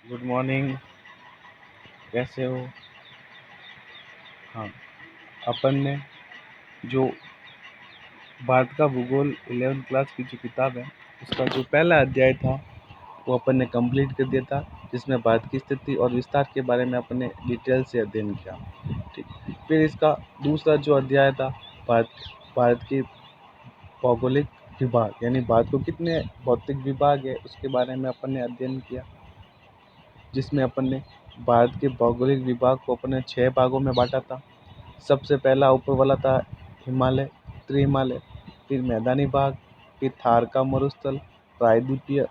Good morning. कैसे हो? हाँ, अपन ने जो भारत का भूगोल 11th क्लास की जो किताब है, उसका जो पहला अध्याय था वो अपन ने कंप्लीट कर दिया था, जिसमें भारत की स्थिति और विस्तार के बारे में अपन ने डिटेल से अध्ययन किया। ठीक। फिर इसका दूसरा जो अध्याय था, भारत भारत की भौगोलिक विभाग, यानी भारत को कितने भौतिक विभाग है उसके बारे में अपन ने अध्ययन किया, जिसमें अपन ने भारत के भौगोलिक विभाग को अपन ने 6 भागों में बांटा था। सबसे पहला ऊपर वाला था हिमालय, उत्तरी हिमालय, फिर मैदानी भाग, फिर थार का मरुस्थल, प्रायद्वीपीय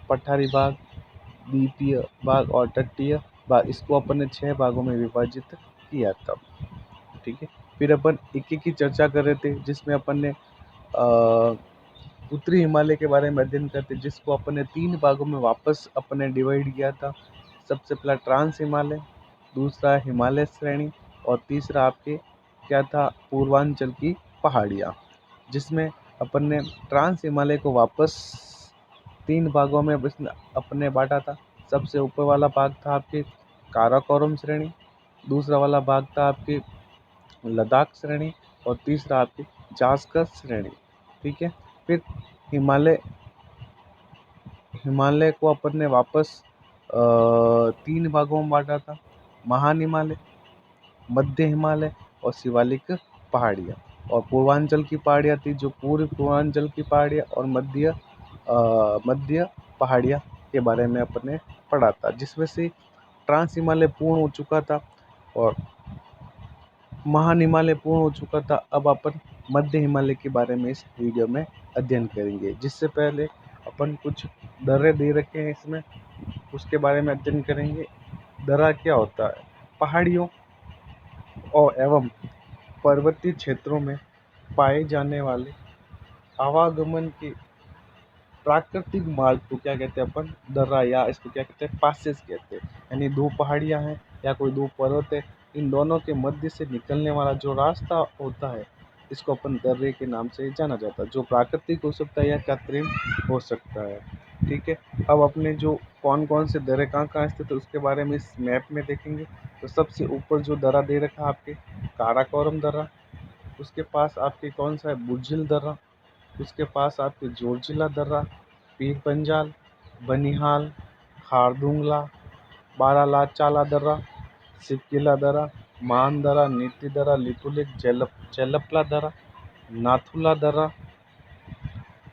पठारी भाग, द्वीपीय भाग और तटीय भाग। इसको अपन ने 6 भागों में विभाजित किया था। ठीक है। फिर अपन एक एक की चर्चा कर रहे थे, जिसमें अपन ने उत्तरी हिमालय के बारे में अध्ययन करते, जिसको अपन ने 3 भागों में वापस अपन ने डिवाइड किया था। सबसे पहला ट्रांस हिमालय, दूसरा हिमालय श्रेणी और तीसरा आपके क्या था, पूर्वांचल की पहाड़ियाँ, जिसमें अपन ने ट्रांस हिमालय को वापस 3 भागों में अपन ने बांटा था। सबसे ऊपर वाला भाग था आपके काराकोरम श्रेणी, दूसरा वाला भाग था आपके लद्दाख श्रेणी और तीसरा आपकी जास्कर श्रेणी। ठीक है। फिर हिमालय हिमालय को अपन ने वापस 3 भागों में बांटा था, महान हिमालय, मध्य हिमालय और शिवालिक पहाड़ियाँ। और पूर्वांचल की पहाड़ियाँ थी, जो पूर्व पूर्वांचल की पहाड़ियाँ और मध्य पहाड़ियाँ के बारे में अपन ने पढ़ा था, जिसमें से ट्रांस हिमालय पूर्ण हो चुका था और महान हिमालय पूर्ण हो चुका था। अब अपन मध्य हिमालय के बारे में इस वीडियो में अध्ययन करेंगे। जिससे पहले अपन कुछ दर्रे दे रखे हैं, इसमें उसके बारे में अध्ययन करेंगे। दर्रा क्या होता है? पहाड़ियों और एवं पर्वतीय क्षेत्रों में पाए जाने वाले आवागमन के प्राकृतिक मार्ग को क्या कहते हैं अपन? दर्रा, या इसको क्या कहते हैं? पासेस कहते हैं। यानी दो पहाड़ियाँ हैं या कोई दो पर्वत है, इन दोनों के मध्य से निकलने वाला जो रास्ता होता है, इसको अपन दर्रे के नाम से जाना जाता है, जो प्राकृतिक हो सकता है या कृत्रिम हो सकता है। ठीक है। अब अपने जो कौन कौन से दर्रे कहाँ कहाँ स्थित है उसके बारे में इस मैप में देखेंगे। तो सबसे ऊपर जो दर्रा दे रखा है आपके, काराकोरम दर्रा, उसके पास आपके कौन सा है? बुर्जिल दर्रा, उसके पास आपके जोजिला दर्रा, पीर पंजाल, बनिहाल, खारदुंगला, बारालाचाला दर्रा, सिपकिला दर्रा, मान दर्रा, नीति दर्रा, लिपुलेख, जेलपला दर्रा, नाथुला दर्रा।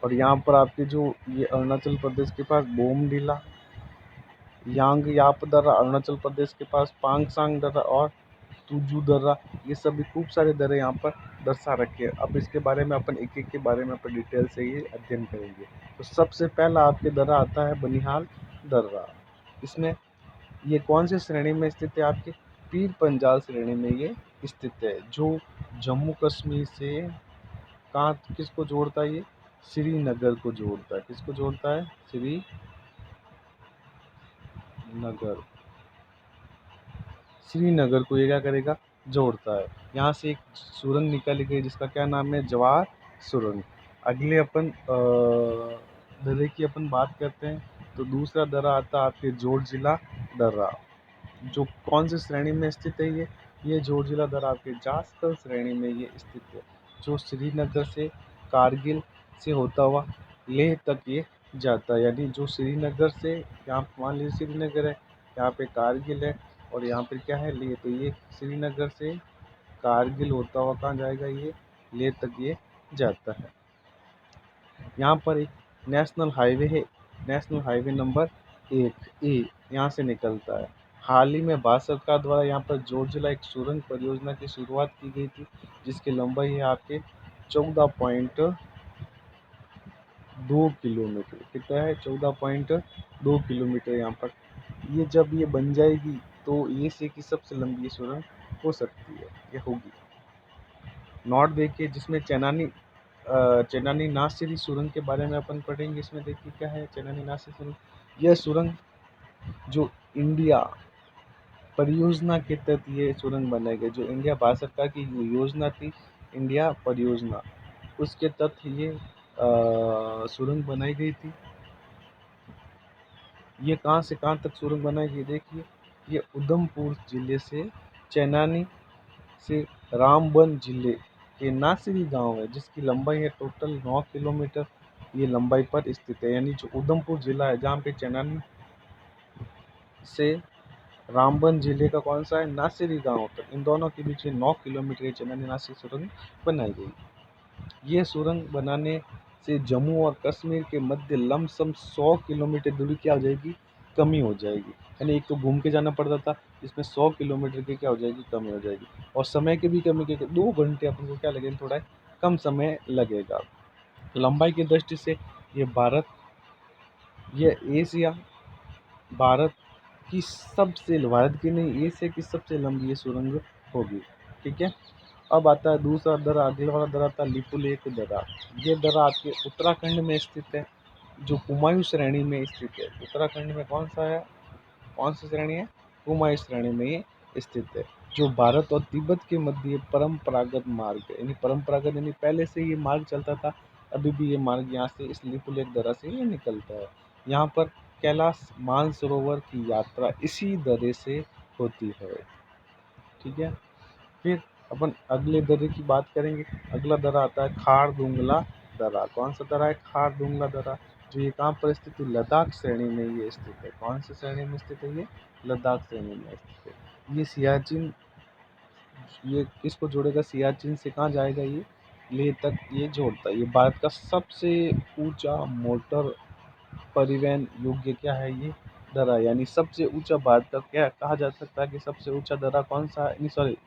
और यहाँ पर आपके जो ये अरुणाचल प्रदेश के पास बोमडीला, यांग याप दर्रा, अरुणाचल प्रदेश के पास पांगसांग दर्रा और तुजू दर्रा, ये सभी खूब सारे दर्रे यहाँ पर दर्शा रखे हैं। अब इसके बारे में अपन एक एक के बारे में अपन डिटेल से ये अध्ययन करेंगे। तो सबसे पहला आपके दर्रा आता है बनिहाल दर्रा। इसमें ये कौन सी श्रेणी में स्थित है? आपके पीर पंजाल श्रेणी में ये स्थित है, जो जम्मू कश्मीर से कहाँ किसको जोड़ता है? ये श्रीनगर को जोड़ता है। किसको जोड़ता है? श्रीनगर को ये क्या करेगा? जोड़ता है। यहाँ से एक सुरंग निकाली गई, जिसका क्या नाम है? जवाहर सुरंग। अगले अपन दर्रे की अपन बात करते हैं, तो दूसरा दर्रा आता है आपके जोजिला दर्रा। जो कौन सी श्रेणी में स्थित है? ये जोजिला दर्रा आपके जास्कर श्रेणी में ये स्थित है, जो श्रीनगर से कारगिल से होता हुआ लेह तक ये जाता है। यानी जो श्रीनगर से, यहाँ मान लीजिए श्रीनगर है, यहाँ पे कारगिल है और यहाँ पे क्या है? लेह। तो ये श्रीनगर से कारगिल होता हुआ कहाँ जाएगा? ये लेह तक ये जाता है। यहाँ पर एक नेशनल हाईवे है, नेशनल हाईवे नंबर 1A यहाँ से निकलता है। हाल ही में भारत सरकार द्वारा यहाँ पर जोजिला एक सुरंग परियोजना की शुरुआत की गई थी, जिसकी लंबाई है आपके 14.2 किलोमीटर। कितना है? 14.2 किलोमीटर। यहाँ पर ये जब ये बन जाएगी तो एशिया की सबसे लंबी सुरंग हो सकती है, ये होगी। नॉट देखिए, जिसमें चेनानी नासिरी सुरंग के बारे में अपन पढ़ेंगे। इसमें देखिए क्या है? चेनानी नासिरी सुरंग, यह सुरंग जो इंडिया परियोजना के तहत ये सुरंग बनाई गई, जो इंडिया भारत सरकार की योजना थी, इंडिया परियोजना, उसके तहत ये सुरंग बनाई गई थी। ये कहाँ से कहाँ तक सुरंग बनाएगी देखिए, ये उधमपुर जिले से चैनानी से रामबन जिले के नासिरी गांव है, जिसकी लंबाई है टोटल 9 किलोमीटर। ये लंबाई पर स्थित है, यानी जो उधमपुर जिला है जहाँ पे चैनानी से रामबन जिले का कौन सा है, नासिरी गांव तक, इन दोनों के बीच में 9 किलोमीटर चेनानी नासिक सुरंग बनाई गई। ये सुरंग बनाने से जम्मू और कश्मीर के मध्य लमसम 100 किलोमीटर दूरी क्या हो जाएगी, कमी हो जाएगी। यानी एक तो घूम के जाना पड़ता था, इसमें 100 किलोमीटर की क्या हो जाएगी, कमी हो जाएगी। और समय की भी कमी के 2 घंटे अपन को क्या लगेगा, थोड़ा कम समय लगेगा। लंबाई की दृष्टि से ये ये एशिया भारत भारत की नहीं, एशिया की सबसे लंबी ये सुरंग होगी। ठीक है। अब आता है दूसरा दर्रा, अगला वाला दर्रा था लिपुलेख दर्रा। ये दर्रा आपके उत्तराखंड में स्थित है, जो कुमायूं श्रेणी में स्थित है। उत्तराखंड में कौन सा है, कौन सी श्रेणी है, कुमायूं श्रेणी में ये स्थित है, जो भारत और तिब्बत के मध्य परंपरागत मार्ग है। यानी परंपरागत यानी पहले से ये मार्ग चलता था, अभी भी ये मार्ग यहाँ से इस लिपुलेख दर्रा से ये निकलता है। यहाँ पर कैलाश मानसरोवर की यात्रा इसी दर्रे से होती है। ठीक है। फिर अपन अगले दर्रे की बात करेंगे। अगला दर्रा आता है खारदुंगला दर्रा। कौन सा दर्रा है, खारदुंगला दर्रा, जो ये कहाँ पर स्थित है, लद्दाख श्रेणी में ये स्थित है। कौन सी श्रेणी में स्थित है, ये लद्दाख श्रेणी में स्थित है। ये सियाचिन, ये किसको जोड़ेगा, सियाचिन से कहाँ जाएगा, ये लेह तक ये जोड़ता है। ये भारत का सबसे ऊंचा मोटर परिवहन योग्य क्या है, ये दर्रा। यानी सबसे ऊंचा भारत का क्या कहा जा सकता है कि सबसे ऊंचा दर्रा कौन सा है, सॉरी,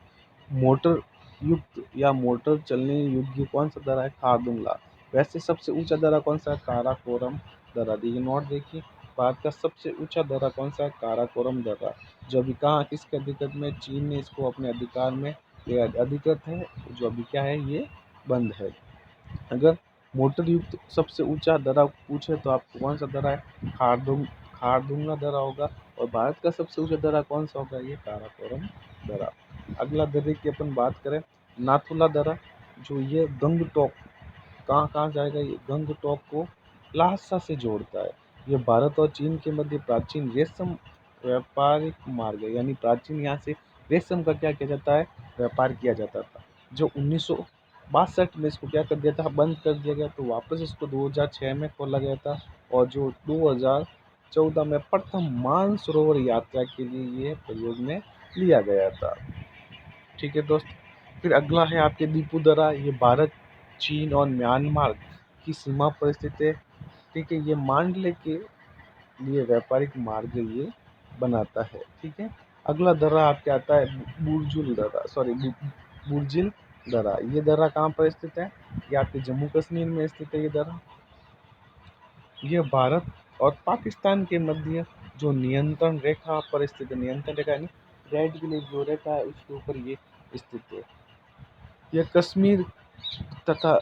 मोटर युक्त या मोटर चलने योग्य कौन सा दर्रा है, खारदुंगला। वैसे सबसे ऊंचा दर्रा कौन सा है, काराकोरम दर्रा। देखिए नोट देखिए, भारत का सबसे ऊंचा दर्रा कौन सा है, काराकोरम दर्रा, जो अभी कहाँ किसके अधिकृत में, चीन ने इसको अपने अधिकार में ये अधिकृत है, जो अभी क्या है, ये बंद है। अगर मोटर युक्त सबसे ऊंचा दर्रा पूछे तो आपको कौन सा दर्रा है, खारदुंगला दर्रा होगा। और भारत का सबसे ऊंचा दर्रा कौन सा होगा, ये काराकोरम दर्रा। अगला दर्रे की अपन बात करें, नाथुला दर्रा, जो ये गंगटोक, कहाँ कहाँ जाएगा, ये गंगटोक को ल्हासा से जोड़ता है। ये भारत और चीन के मध्य प्राचीन रेशम व्यापारिक मार्ग है। यानी प्राचीन यहाँ से रेशम का क्या किया जाता है, व्यापार किया जाता था, जो 1962 में इसको क्या कर दिया था, बंद कर दिया गया। तो वापस इसको 2006 में खोला गया था, और जो 2014 में प्रथम मानसरोवर यात्रा के लिए ये प्रयोग में लिया गया था। ठीक है दोस्त। फिर अगला है आपके दीपू दर्रा। ये भारत, चीन और म्यांमार की सीमा पर स्थित है। ठीक है। ये मांडले के लिए व्यापारिक मार्ग ये बनाता है। ठीक है। अगला दर्रा आपके आता है बुर्जुल दर्रा, सॉरी बुर्जिल दर्रा। ये दर्रा कहाँ पर स्थित है, ये आपके जम्मू कश्मीर में स्थित है। ये दर्रा, ये भारत और पाकिस्तान के मध्य जो नियंत्रण रेखा पर स्थित है, नियंत्रण रेखा यानी रेड विलेज जो रेखा है उसके ऊपर ये स्थित है। यह कश्मीर तथा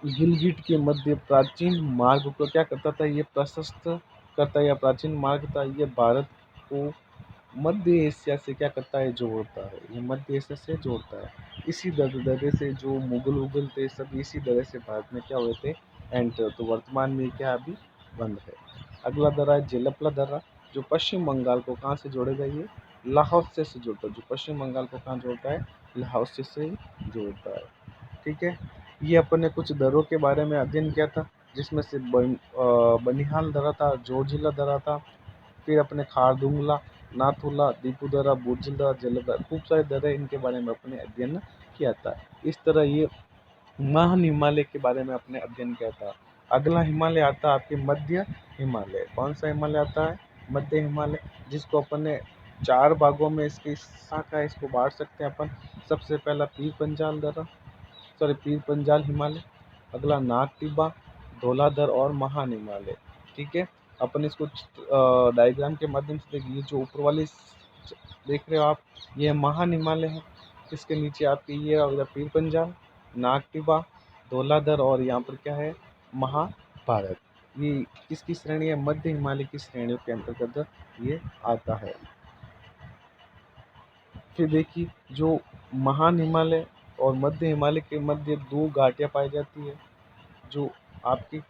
गिलगिट के मध्य प्राचीन मार्ग को क्या करता था, ये प्रशस्त करता है, या प्राचीन मार्ग था। ये भारत को मध्य एशिया से क्या करता है, जोड़ता है। ये मध्य एशिया से जोड़ता है। इसी दर्रे से जो मुगल उगल थे, सब इसी दर्रे से भारत में क्या हुए थे, एंटर। तो वर्तमान में क्या अभी बंद है। अगला दर्रा है जेलपला दर्रा, जो पश्चिम बंगाल को कहाँ से जोड़ेगा, ये लाहौल से जोड़ता है। जो पश्चिम बंगाल को कहाँ जोड़ता है, लाहौल से जोड़ता है। ठीक है। ये अपन ने कुछ दर्रों के बारे में अध्ययन किया था, जिसमें से बनिहाल दर्रा था, जोजिला दर्रा था। फिर अपने खारदुंगला, नाथुला, दीपू दर्रा, बुर्जिल दर्रा, जलदर्रा, खूब सारे दर्रे, इनके बारे में अपने अध्ययन किया था। इस तरह ये महान हिमालय के बारे में अपने अध्ययन किया था। अगला हिमालय आता है आपके मध्य हिमालय। कौन सा हिमालय आता है, मध्य हिमालय, जिसको अपन ने 4 भागों में इसकी शाखा है, इसको बांट सकते हैं अपन। सबसे पहला पीर पंजाल दर्रा, सॉरी पीर पंजाल हिमालय। अगला नाग टिब्बा, धौलाधर और महान हिमालय। ठीक है। अपन इसको डायग्राम के माध्यम से देखिए, जो ऊपर वाली देख रहे हो आप, ये महान हिमालय है। इसके नीचे आपके ये अगला पीर पंजाल, नाग टिब्बा, धौलाधर और यहाँ पर क्या है, महाभारत। ये किसकी श्रेणी है, मध्य हिमालय की श्रेणियों के अंतर्गत ये आता है। फिर देखिए, जो महान हिमालय और मध्य हिमालय के मध्य 2 घाटियाँ पाई जाती है। जो आपकी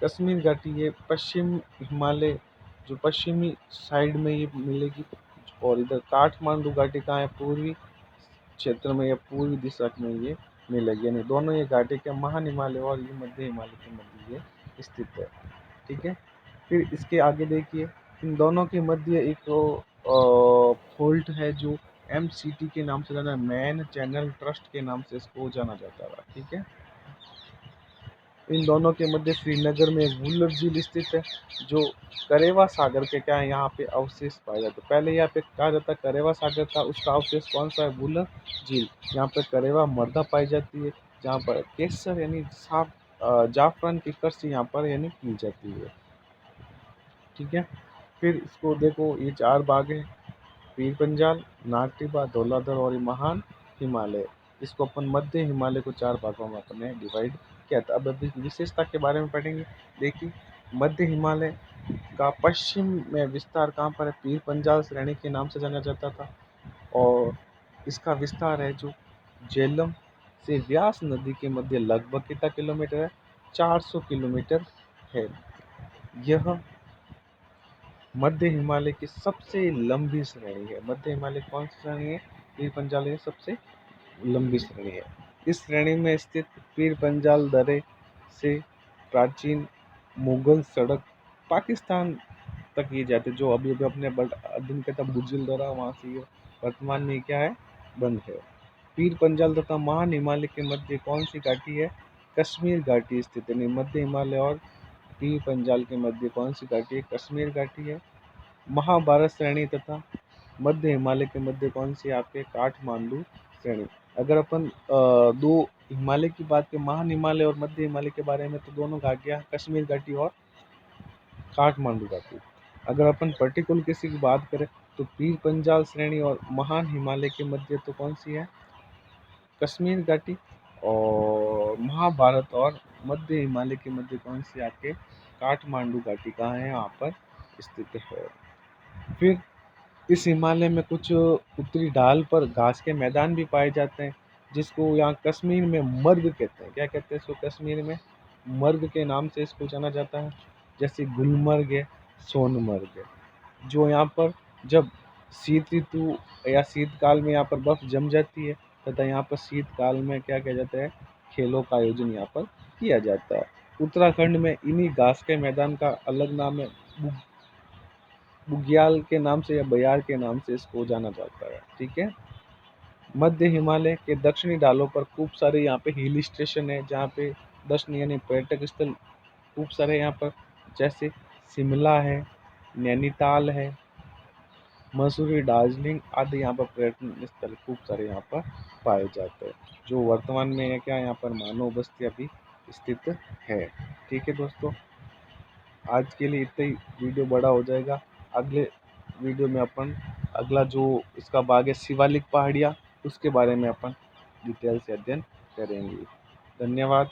कश्मीर घाटी है, पश्चिम हिमालय जो पश्चिमी साइड में ये मिलेगी, और इधर काठमांडू घाटी कहाँ है, पूर्वी क्षेत्र में या पूर्वी दिशा में ये मिलेगी। यानी दोनों ये घाटी के महान हिमालय और ये मध्य हिमालय के मध्य ये स्थित है। ठीक है। फिर इसके आगे देखिए, इन दोनों के मध्य एक फॉल्ट है जो MCT के नाम से जाना, मैन चैनल ट्रस्ट के नाम से इसको जाना जाता है। ठीक है। इन दोनों के मध्य श्रीनगर में एक वुलर झील स्थित है, जो करेवा सागर के क्या है, यहाँ पे अवशेष पाए जाते हैं। पहले यहाँ पे कहा जाता करेवा सागर था, उसका अवशेष कौन सा है, वुलर झील। यहाँ पे करेवा मृदा पाई जाती है, जहाँ पर केसर यानी जाफरान की कृषि यहाँ पर यानी की जाती है। ठीक है। फिर इसको देखो, ये 4 भाग है, पीर पंजाल, नागटिबा, धौलाधर और ये महान हिमालय। इसको अपन मध्य हिमालय को 4 भागों में अपने डिवाइड किया था। अब अभी विशेषता के बारे में पढ़ेंगे। देखिए, मध्य हिमालय का पश्चिम में विस्तार कहाँ पर है, पीर पंजाल श्रेणी के नाम से जाना जाता था, और इसका विस्तार है जो झेलम से व्यास नदी के मध्य लगभग कितना किलोमीटर है, 400 किलोमीटर है। यह मध्य हिमालय की सबसे लंबी श्रेणी है। मध्य हिमालय कौन सी श्रेणी है, पीर पंजाल की सबसे लंबी श्रेणी है। इस श्रेणी में स्थित पीर पंजाल दर्रे से प्राचीन मुगल सड़क पाकिस्तान तक ये जाते, जो अभी अभी अपने दिन के तब गुजिल दर्रा वहाँ से ये वर्तमान में क्या है, बंद है। पीर पंजाल तथा महान हिमालय के मध्य कौन सी घाटी है, कश्मीर घाटी स्थित है। मध्य हिमालय और पीर पंजाल के मध्य कौन सी घाटी है, कश्मीर घाटी है। महाभारत श्रेणी तथा मध्य हिमालय के मध्य कौन सी आपके, काठमांडू श्रेणी। अगर अपन दो हिमालय की बात करें, महान हिमालय और मध्य हिमालय के बारे में, तो दोनों घाटियाँ कश्मीर घाटी और काठमांडू घाटी। अगर अपन पर्टिकुलर किसी की बात करें, तो पीर पंजाल श्रेणी और महान हिमालय के मध्य तो कौन सी है, कश्मीर घाटी। और महाभारत और मध्य हिमालय के मध्य कौन सी आपके, काठमांडू घाटी कहाँ है, यहाँ पर स्थित है। फिर इस हिमालय में कुछ उत्तरी ढाल पर घास के मैदान भी पाए जाते हैं, जिसको यहाँ कश्मीर में मर्ग कहते हैं। क्या कहते हैं इसको, कश्मीर में मर्ग के नाम से इसको जाना जाता है। जैसे गुलमर्ग है, सोनमर्ग है, जो यहाँ पर जब शीत ऋतु या शीतकाल में यहाँ पर बर्फ जम जाती है, तथा यहाँ पर शीतकाल में क्या किया जाता है, खेलों का आयोजन यहाँ पर किया जाता है। उत्तराखंड में इन्हीं घास के मैदान का अलग नाम है, बुग्याल के नाम से या बयार के नाम से इसको जाना जाता है। ठीक है। मध्य हिमालय के दक्षिणी ढालों पर खूब सारे यहाँ पे हिल स्टेशन है, जहाँ पे दर्शनीय यानी पर्यटक स्थल खूब सारे यहाँ पर, जैसे शिमला है, नैनीताल है, मसूरी, दार्जिलिंग आदि यहाँ पर पर्यटन स्थल खूब सारे यहाँ पर पाए जाते हैं, जो वर्तमान में क्या यहाँ पर मानव बस्ती अभी स्थित है। ठीक है दोस्तों, आज के लिए इतना ही, वीडियो बड़ा हो जाएगा। अगले वीडियो में अपन अगला जो इसका भाग है, शिवालिक पहाड़ियाँ, उसके बारे में अपन डिटेल से अध्ययन करेंगे। धन्यवाद।